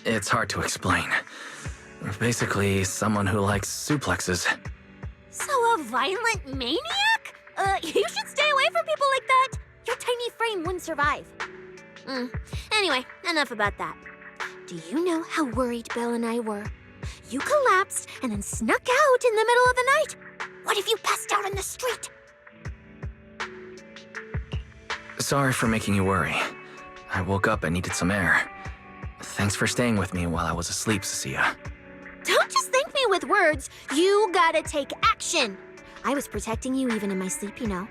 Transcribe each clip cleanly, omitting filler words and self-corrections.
It's hard to explain. Basically, someone who likes suplexes. So a violent maniac? You should stay away from people like that. Your tiny frame wouldn't survive. Anyway, enough about that. Do you know how worried Belle and I were? You collapsed and then snuck out in the middle of the night. What if you passed out in the street? Sorry for making you worry. I woke up and needed some air. Thanks for staying with me while I was asleep, Cecilia. Don't just thank me with words. You gotta take action. I was protecting you even in my sleep, you know.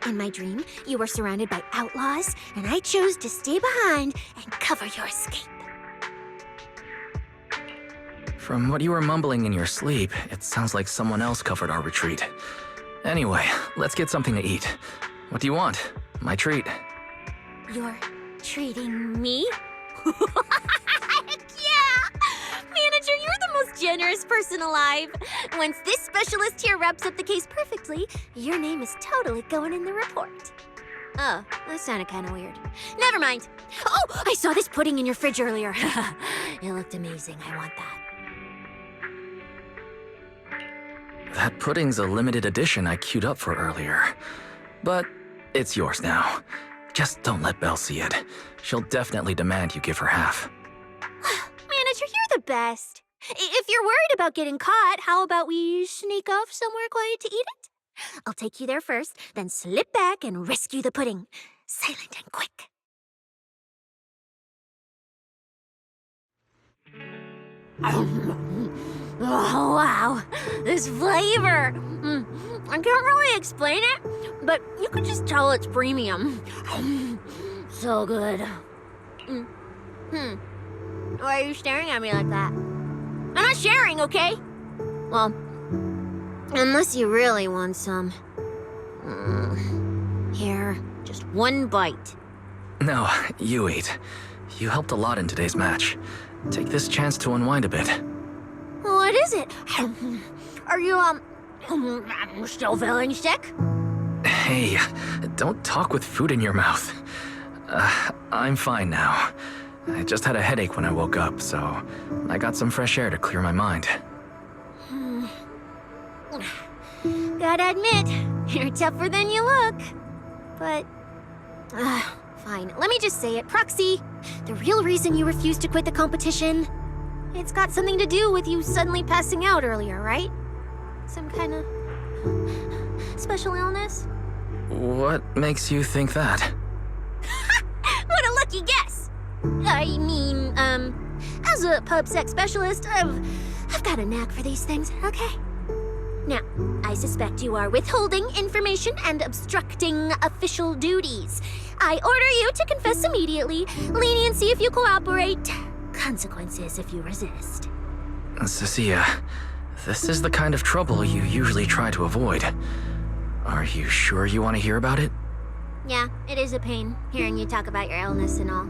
In my dream, you were surrounded by outlaws, and I chose to stay behind and cover your escape. From what you were mumbling in your sleep, it sounds like someone else covered our retreat. Anyway, let's get something to eat. What do you want? My treat. You're treating me? Heck yeah! Manager, you're the most generous person alive. Once this specialist here wraps up the case perfectly, your name is totally going in the report. Oh, that sounded kind of weird. Never mind. Oh, I saw this pudding in your fridge earlier. It looked amazing. I want that. That pudding's a limited edition I queued up for earlier. But it's yours now. Just don't let Belle see it. She'll definitely demand you give her half. Manager, you're the best. If you're worried about getting caught, how about we sneak off somewhere quiet to eat it? I'll take you there first, then slip back and rescue the pudding. Silent and quick. Oh, wow. This flavor. I can't really explain it, but you can just tell it's premium. So good. Why are you staring at me like that? I'm not sharing, okay? Well, unless you really want some. Here, just one bite. No, you eat. You helped a lot in today's match. Take this chance to unwind a bit. What is it? Are you, still feeling sick? Hey, don't talk with food in your mouth. I'm fine now. I just had a headache when I woke up, so I got some fresh air to clear my mind. Gotta admit, you're tougher than you look. But, fine. Let me just say it. Proxy, the real reason you refused to quit the competition, it's got something to do with you suddenly passing out earlier, right? Some kind of special illness? What makes you think that? What a lucky guess! I mean, as a pub sex specialist, I've got a knack for these things, okay? Now, I suspect you are withholding information and obstructing official duties. I order you to confess immediately, leniency if you cooperate, consequences if you resist. Cecilia, this is the kind of trouble you usually try to avoid. Are you sure you want to hear about it? Yeah, it is a pain, hearing you talk about your illness and all.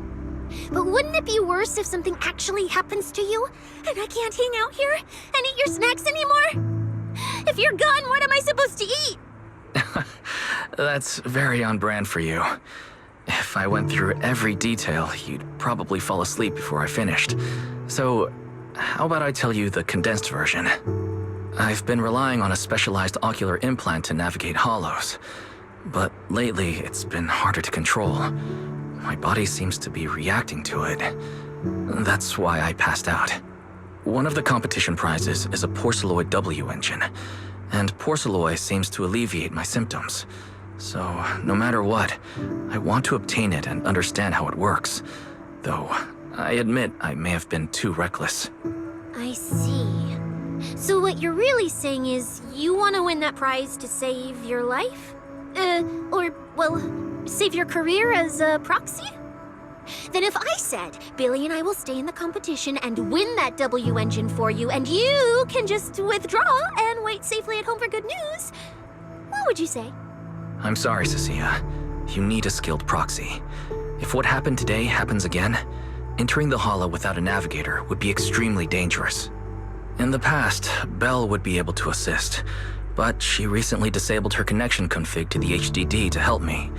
But wouldn't it be worse if something actually happens to you, and I can't hang out here and eat your snacks anymore? If you're gone, what am I supposed to eat? That's very on brand for you. If I went through every detail, you'd probably fall asleep before I finished. So, how about I tell you the condensed version? I've been relying on a specialized ocular implant to navigate hollows. But lately, it's been harder to control. My body seems to be reacting to it. That's why I passed out. One of the competition prizes is a Porceloid W engine, and Porceloid seems to alleviate my symptoms. So, no matter what, I want to obtain it and understand how it works. Though, I admit I may have been too reckless. I see. So what you're really saying is you want to win that prize to save your life? Save your career as a proxy? Then if I said, Billy and I will stay in the competition and win that W engine for you, and you can just withdraw and wait safely at home for good news, what would you say? I'm sorry, Cecilia. You need a skilled proxy. If what happened today happens again, entering the hollow without a navigator would be extremely dangerous. In the past, Belle would be able to assist, but she recently disabled her connection config to the HDD to help me.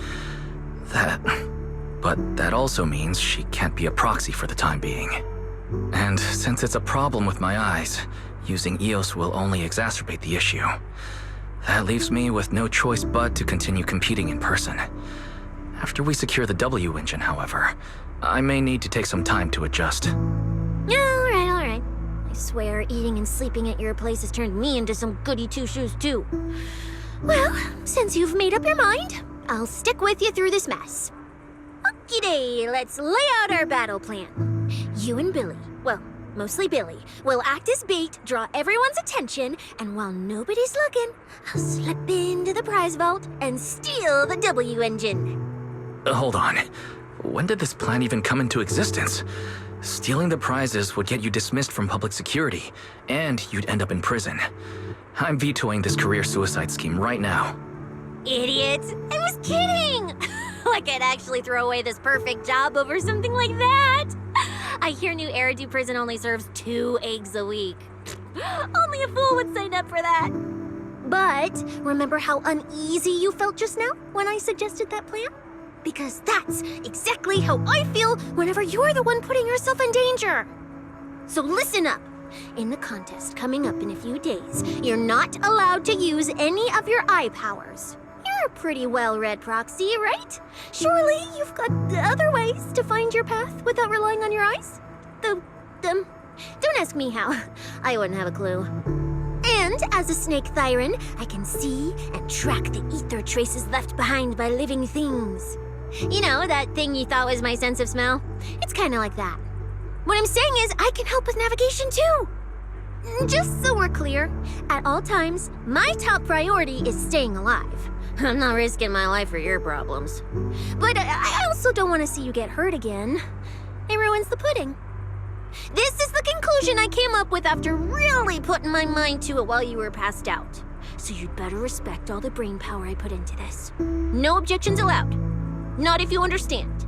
But that also means she can't be a proxy for the time being. And since it's a problem with my eyes, using EOS will only exacerbate the issue. That leaves me with no choice but to continue competing in person. After we secure the W engine, however, I may need to take some time to adjust. Alright. I swear, eating and sleeping at your place has turned me into some goody two-shoes too. Well, since you've made up your mind, I'll stick with you through this mess. Okie-day, let's lay out our battle plan. You and Billy, well, mostly Billy, will act as bait, draw everyone's attention, and while nobody's looking, I'll slip into the prize vault and steal the W engine. Hold on. When did this plan even come into existence? Stealing the prizes would get you dismissed from public security, and you'd end up in prison. I'm vetoing this career suicide scheme right now. Idiot! I was kidding! Like I'd actually throw away this perfect job over something like that! I hear New Eridu Prison only serves 2 eggs a week. Only a fool would sign up for that. But remember how uneasy you felt just now when I suggested that plan? Because that's exactly how I feel whenever you're the one putting yourself in danger. So listen up. In the contest coming up in a few days, you're not allowed to use any of your eye powers. You're a pretty well-read proxy, right? Surely you've got other ways to find your path without relying on your eyes? Don't ask me how. I wouldn't have a clue. And as a snake Thyran, I can see and track the ether traces left behind by living things. You know, that thing you thought was my sense of smell? It's kind of like that. What I'm saying is, I can help with navigation too. Just so we're clear, at all times, my top priority is staying alive. I'm not risking my life for your problems. But I also don't want to see you get hurt again. It ruins the pudding. This is the conclusion I came up with after really putting my mind to it while you were passed out. So you'd better respect all the brain power I put into this. No objections allowed. Not if you understand.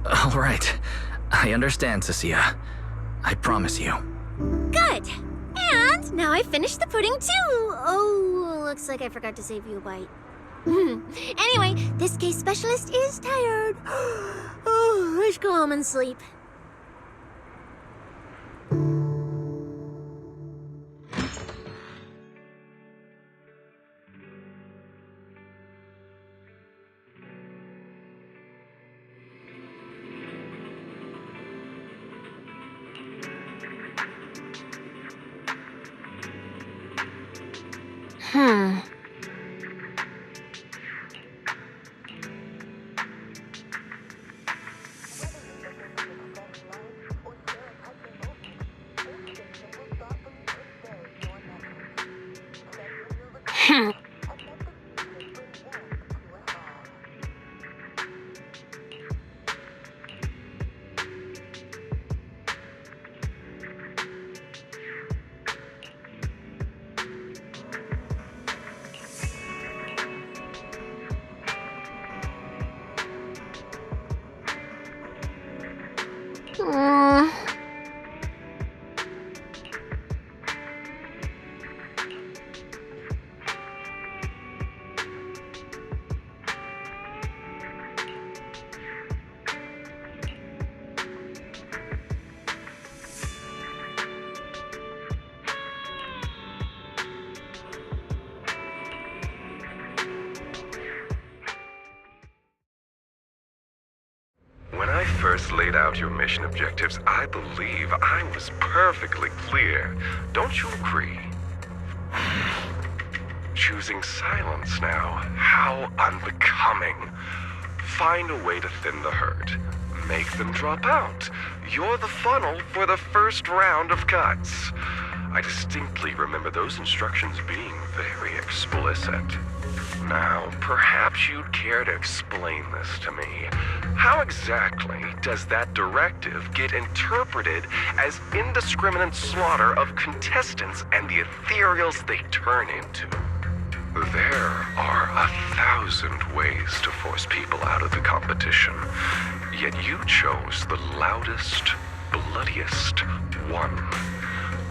All right. I understand, Cecilia. I promise you. Good. And now I finished the pudding too. Oh, looks like I forgot to save you a bite. Anyway, this case specialist is tired. Oh, let's go home and sleep. When I first laid out your mission objectives, I believe I was perfectly clear. Don't you agree? Choosing silence now. How unbecoming. Find a way to thin the herd. Make them drop out. You're the funnel for the first round of cuts. I distinctly remember those instructions being very explicit. Now, perhaps you'd care to explain this to me. How exactly does that directive get interpreted as indiscriminate slaughter of contestants and the ethereals they turn into? There are 1,000 ways to force people out of the competition, yet you chose the loudest, bloodiest one.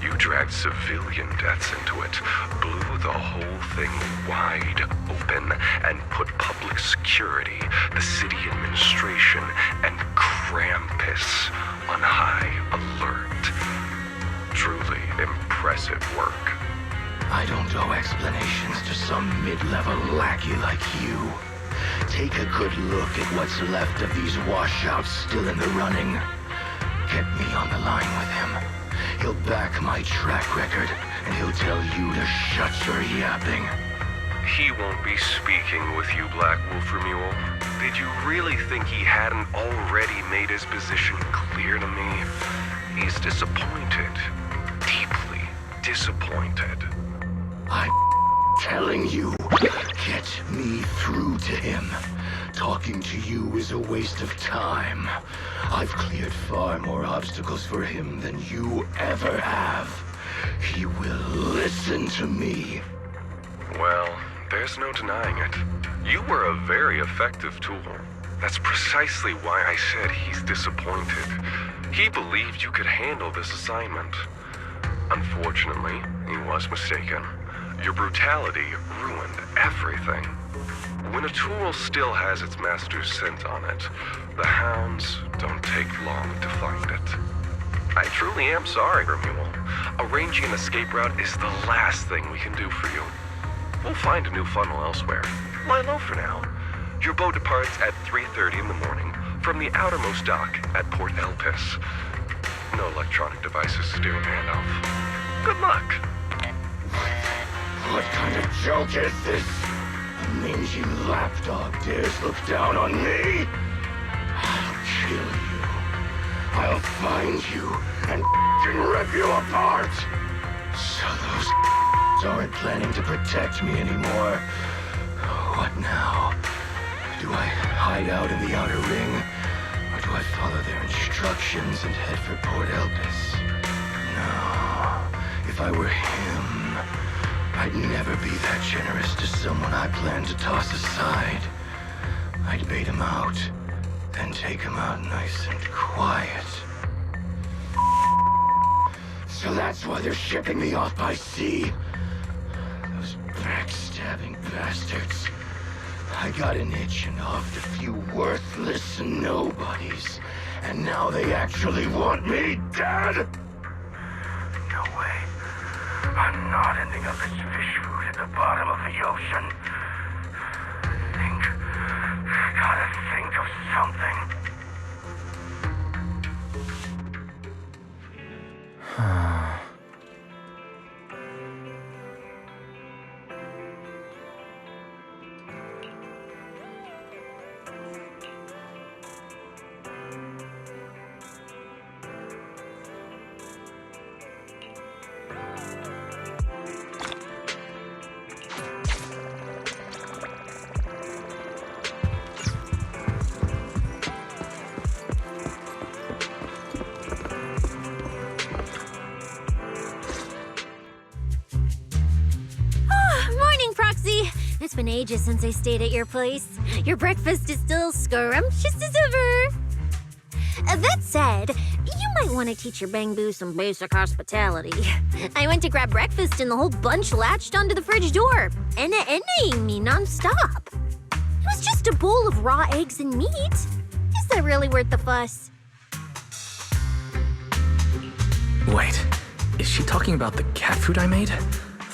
You dragged civilian deaths into it, blew the whole thing wide open, and put public security, the city administration, and Krampus on high alert. pseudo explanations to some mid-level lackey like you. Take a good look at what's left of these washouts still in the running. Get me on the line with him. He'll back my track record, and he'll tell you to shut your yapping. He won't be speaking with you, Black Wolfer Mule. Did you really think he hadn't already made his position clear to me? He's disappointed. Deeply disappointed. I'm telling you, get me through to him. Talking to you is a waste of time. I've cleared far more obstacles for him than you ever have. He will listen to me. Well, there's no denying it. You were a very effective tool. That's precisely why I said he's disappointed. He believed you could handle this assignment. Unfortunately, he was mistaken. Your brutality ruined everything. When a tool still has its master's scent on it, the hounds don't take long to find it. I truly am sorry, Mule. Arranging an escape route is the last thing we can do for you. We'll find a new funnel elsewhere. Lie low for now. Your boat departs at 3:30 in the morning from the outermost dock at Port Elpis. No electronic devices to do a handoff. Good luck. What kind of joke is this? A mangy lapdog dares look down on me? I'll kill you. I'll find you and rip you apart. So those aren't planning to protect me anymore. What now? Do I hide out in the outer ring? Or do I follow their instructions and head for Port Elpis? No. If I were him, I'd never be that generous to someone I plan to toss aside. I'd bait him out, then take him out nice and quiet. So that's why they're shipping me off by sea. Those backstabbing bastards. I got an itch and offed a few worthless nobodies, and now they actually want me dead? No way. I'm not ending up as fish food at the bottom of the ocean. Gotta think of something. It's been ages since I stayed at your place. Your breakfast is still scrumptious as ever. That said, you might want to teach your Bangbu some basic hospitality. I went to grab breakfast and the whole bunch latched onto the fridge door, eyeing me nonstop. It was just a bowl of raw eggs and meat. Is that really worth the fuss? Wait, is she talking about the cat food I made?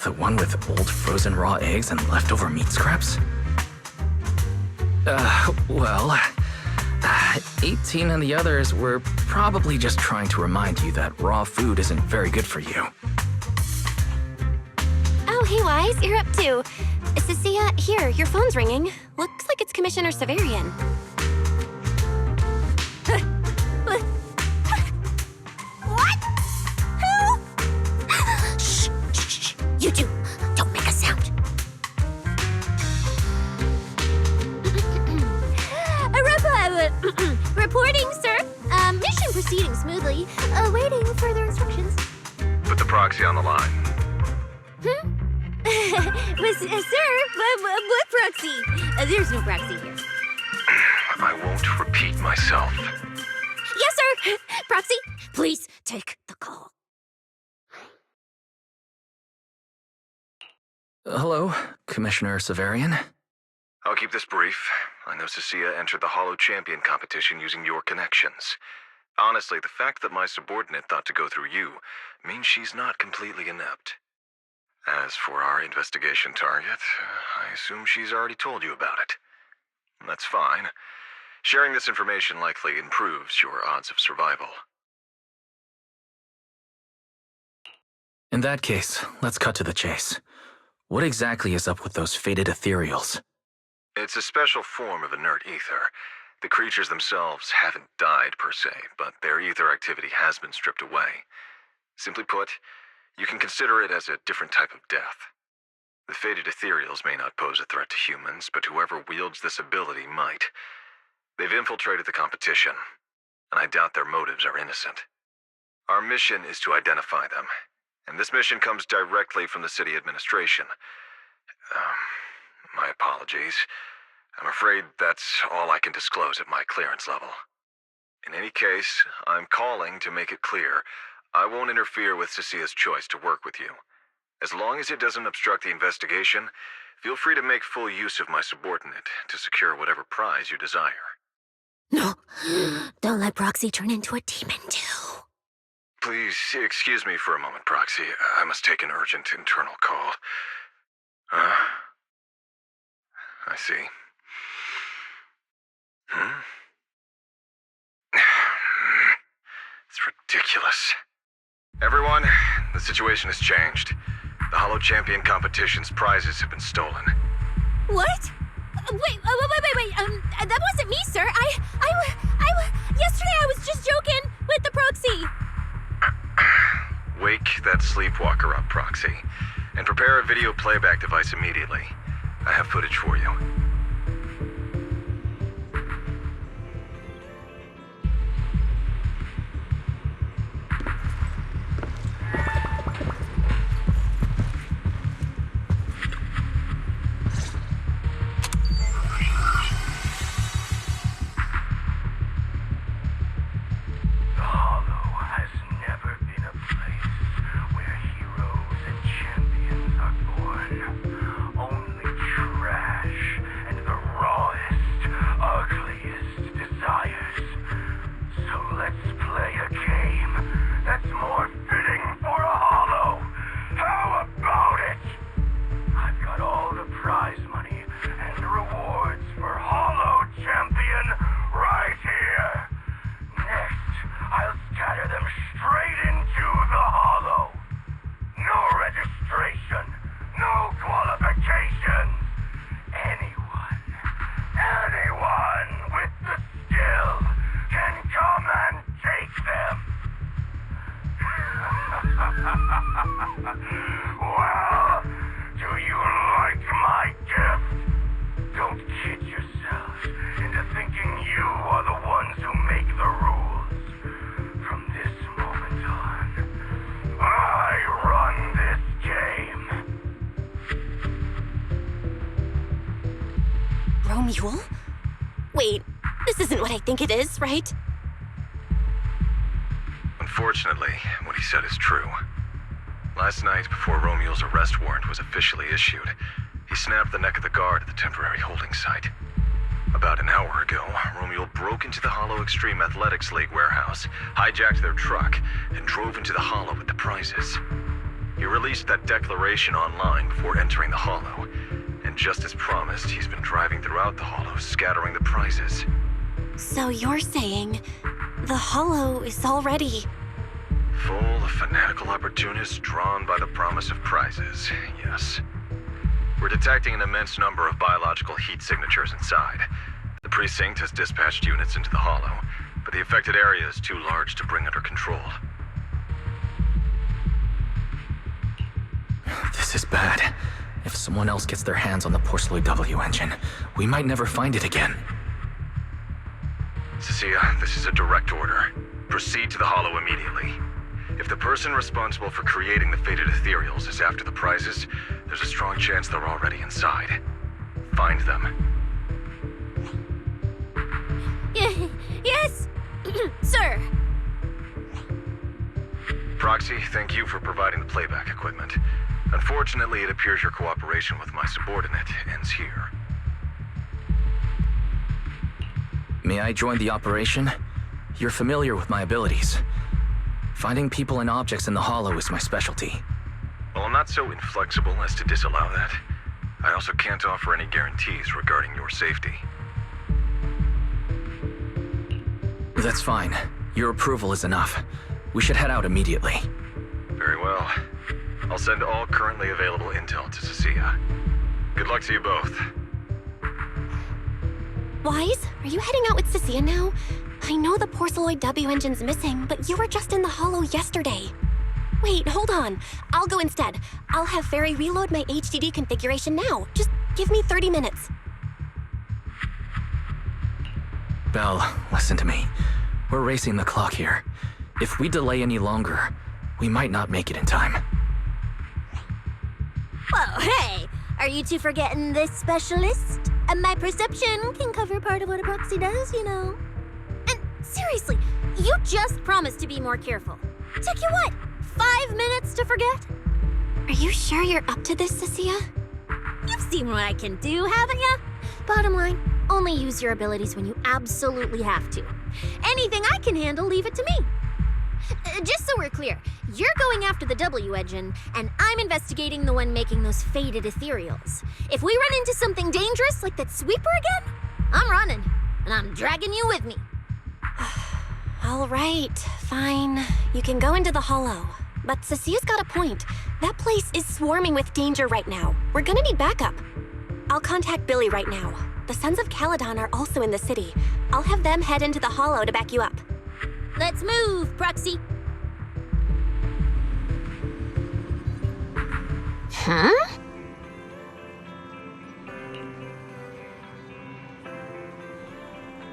The one with old frozen raw eggs and leftover meat scraps? Well, 18 and the others were probably just trying to remind you that raw food isn't very good for you. Oh, hey, Wise, you're up too. Cecilia, here, your phone's ringing. Looks like it's Commissioner Severian. What? Who? Shh, shh, shh. You two, don't make a sound. Reporting, sir. Mission proceeding smoothly. Awaiting further instructions. Put the proxy on the line. Sir, what proxy? There's no proxy here. I won't repeat myself. Yes, sir. Proxy, please take the call. Hello, Commissioner Severian. I'll keep this brief. I know Cecilia entered the Hollow Champion competition using your connections. Honestly, the fact that my subordinate thought to go through you means she's not completely inept. As for our investigation target, I assume she's already told you about it. That's fine. Sharing this information likely improves your odds of survival. In that case, let's cut to the chase. What exactly is up with those fated ethereals? It's a special form of inert ether. The creatures themselves haven't died per se, but their ether activity has been stripped away. Simply put, you can consider it as a different type of death. The fated ethereals may not pose a threat to humans, but whoever wields this ability might. They've infiltrated the competition, and I doubt their motives are innocent. Our mission is to identify them, and this mission comes directly from the city administration. My apologies. I'm afraid that's all I can disclose at my clearance level. In any case, I'm calling to make it clear I won't interfere with Cecia's choice to work with you. As long as it doesn't obstruct the investigation, feel free to make full use of my subordinate to secure whatever prize you desire. No, don't let Proxy turn into a demon too. Please excuse me for a moment, Proxy. I must take an urgent internal call. I see. It's ridiculous. Everyone, the situation has changed. The Hollow Champion competition's prizes have been stolen. What? Wait. That wasn't me, sir. Yesterday I was just joking with the Proxy. Wake that sleepwalker up, Proxy, and prepare a video playback device immediately. I have footage for you. Well, do you like my gift? Don't kid yourselves into thinking you are the ones who make the rules. From this moment on, I run this game. Romule? Wait, this isn't what I think it is, right? Unfortunately, what he said is true. Last night, before Romule's arrest warrant was officially issued, he snapped the neck of the guard at the temporary holding site. About an hour ago, Romule broke into the Hollow Extreme Athletics League warehouse, hijacked their truck, and drove into the Hollow with the prizes. He released that declaration online before entering the Hollow, and just as promised, he's been driving throughout the Hollow, scattering the prizes. So you're saying the Hollow is already... Full of fanatical opportunists drawn by the promise of prizes, yes. We're detecting an immense number of biological heat signatures inside. The precinct has dispatched units into the Hollow, but the affected area is too large to bring under control. This is bad. If someone else gets their hands on the Porceloid W engine, we might never find it again. Cecilia, this is a direct order. Proceed to the Hollow immediately. If the person responsible for creating the fated ethereals is after the prizes, there's a strong chance they're already inside. Find them. Yes, sir. Proxy, thank you for providing the playback equipment. Unfortunately, it appears your cooperation with my subordinate ends here. May I join the operation? You're familiar with my abilities. Finding people and objects in the Hollow is my specialty. While I'm not so inflexible as to disallow that, I also can't offer any guarantees regarding your safety. That's fine. Your approval is enough. We should head out immediately. Very well. I'll send all currently available intel to Cecilia. Good luck to you both. Wise, are you heading out with Cecilia now? I know the Porceloid W engine's missing, but you were just in the Hollow yesterday. Wait, hold on. I'll go instead. I'll have Fairy reload my HDD configuration now. Just give me 30 minutes. Belle, listen to me. We're racing the clock here. If we delay any longer, we might not make it in time. Whoa, hey! Are you two forgetting this specialist? My perception can cover part of what a proxy does, you know. And seriously, you just promised to be more careful. Took you what, 5 minutes to forget? Are you sure you're up to this, Cecilia? You've seen what I can do, haven't you? Bottom line, only use your abilities when you absolutely have to. Anything I can handle, leave it to me. Just so we're clear, you're going after the W engine, and I'm investigating the one making those faded ethereals. If we run into something dangerous like that sweeper again, I'm running, and I'm dragging you with me. All right, fine. You can go into the Hollow. But Cecilia's got a point. That place is swarming with danger right now. We're gonna need backup. I'll contact Billy right now. The Sons of Caledon are also in the city. I'll have them head into the Hollow to back you up. Let's move, Proxy. Huh?